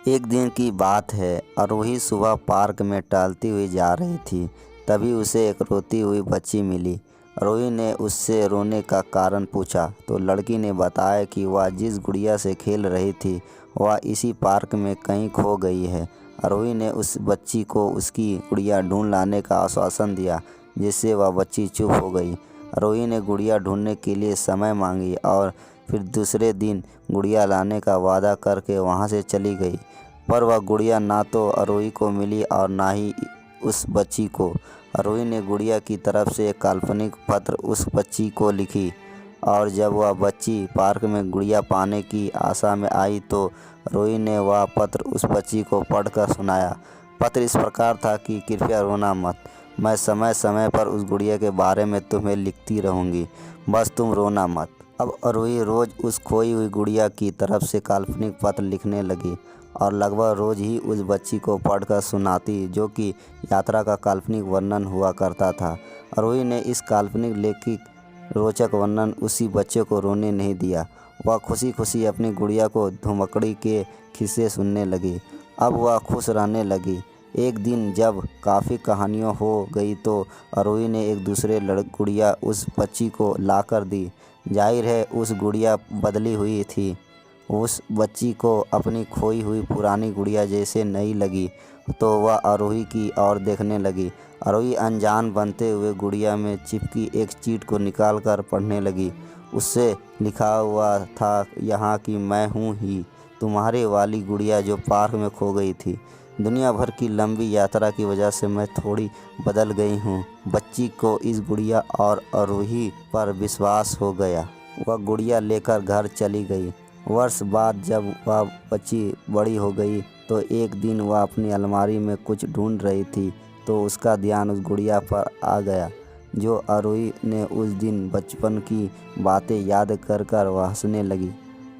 एक दिन की बात है, आरोही सुबह पार्क में टहलती हुई जा रही थी। तभी उसे एक रोती हुई बच्ची मिली। आरोही ने उससे रोने का कारण पूछा तो लड़की ने बताया कि वह जिस गुड़िया से खेल रही थी वह इसी पार्क में कहीं खो गई है। आरोही ने उस बच्ची को उसकी गुड़िया ढूंढ लाने का आश्वासन दिया, जिससे वह बच्ची चुप हो गई। आरोही ने गुड़िया ढूंढने के लिए समय मांगी और फिर दूसरे दिन गुड़िया लाने का वादा करके वहाँ से चली गई। पर वह गुड़िया ना तो आरोही को मिली और ना ही उस बच्ची को। आरोही ने गुड़िया की तरफ से एक काल्पनिक पत्र उस बच्ची को लिखी और जब वह बच्ची पार्क में गुड़िया पाने की आशा में आई तो आरोही ने वह पत्र उस बच्ची को पढ़कर सुनाया। पत्र इस प्रकार था कि कृपया रोना मत, मैं समय समय पर उस गुड़िया के बारे में तुम्हें लिखती रहूँगी, बस तुम रोना मत। अब आरोही रोज़ उस खोई हुई गुड़िया की तरफ से काल्पनिक पत्र लिखने लगी और लगभग रोज़ ही उस बच्ची को पढ़कर सुनाती, जो कि यात्रा का काल्पनिक वर्णन हुआ करता था। आरोही ने इस काल्पनिक लेखिक रोचक वर्णन उसी बच्चे को रोने नहीं दिया। वह खुशी खुशी अपनी गुड़िया को धुमकड़ी के किस्से सुनने लगी। अब वह खुश रहने लगी। एक दिन जब काफ़ी कहानियाँ हो गई तो आरोही ने एक दूसरे गुड़िया उस बच्ची को लाकर दी। जाहिर है उस गुड़िया बदली हुई थी। उस बच्ची को अपनी खोई हुई पुरानी गुड़िया जैसे नई लगी तो वह आरोही की ओर देखने लगी। आरोही अनजान बनते हुए गुड़िया में चिपकी एक चीट को निकाल कर पढ़ने लगी। उससे लिखा हुआ था यहाँ कि मैं हूँ ही तुम्हारे वाली गुड़िया जो पार्क में खो गई थी। दुनिया भर की लंबी यात्रा की वजह से मैं थोड़ी बदल गई हूँ। बच्ची को इस गुड़िया और आरोही पर विश्वास हो गया। वह गुड़िया लेकर घर चली गई। वर्ष बाद जब वह बच्ची बड़ी हो गई तो एक दिन वह अपनी अलमारी में कुछ ढूंढ रही थी तो उसका ध्यान उस गुड़िया पर आ गया जो आरोही ने उस दिन बचपन की बातें याद कर कर वह हंसने लगी।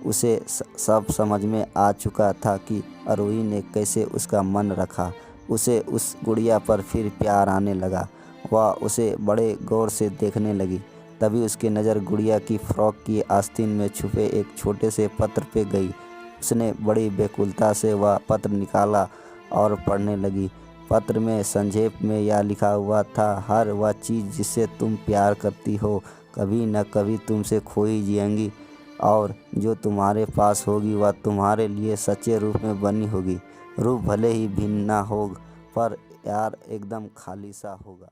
उसे सब समझ में आ चुका था कि आरोही ने कैसे उसका मन रखा। उसे उस गुड़िया पर फिर प्यार आने लगा। वह उसे बड़े गौर से देखने लगी। तभी उसकी नज़र गुड़िया की फ्रॉक की आस्तीन में छुपे एक छोटे से पत्र पे गई। उसने बड़ी व्याकुलता से वह पत्र निकाला और पढ़ने लगी। पत्र में संक्षेप में यह लिखा हुआ था, हर वह चीज़ जिससे तुम प्यार करती हो कभी न कभी तुमसे खोई जिएंगी और जो तुम्हारे पास होगी वह तुम्हारे लिए सच्चे रूप में बनी होगी। रूप भले ही भिन्न ना हो पर यार एकदम खाली सा होगा।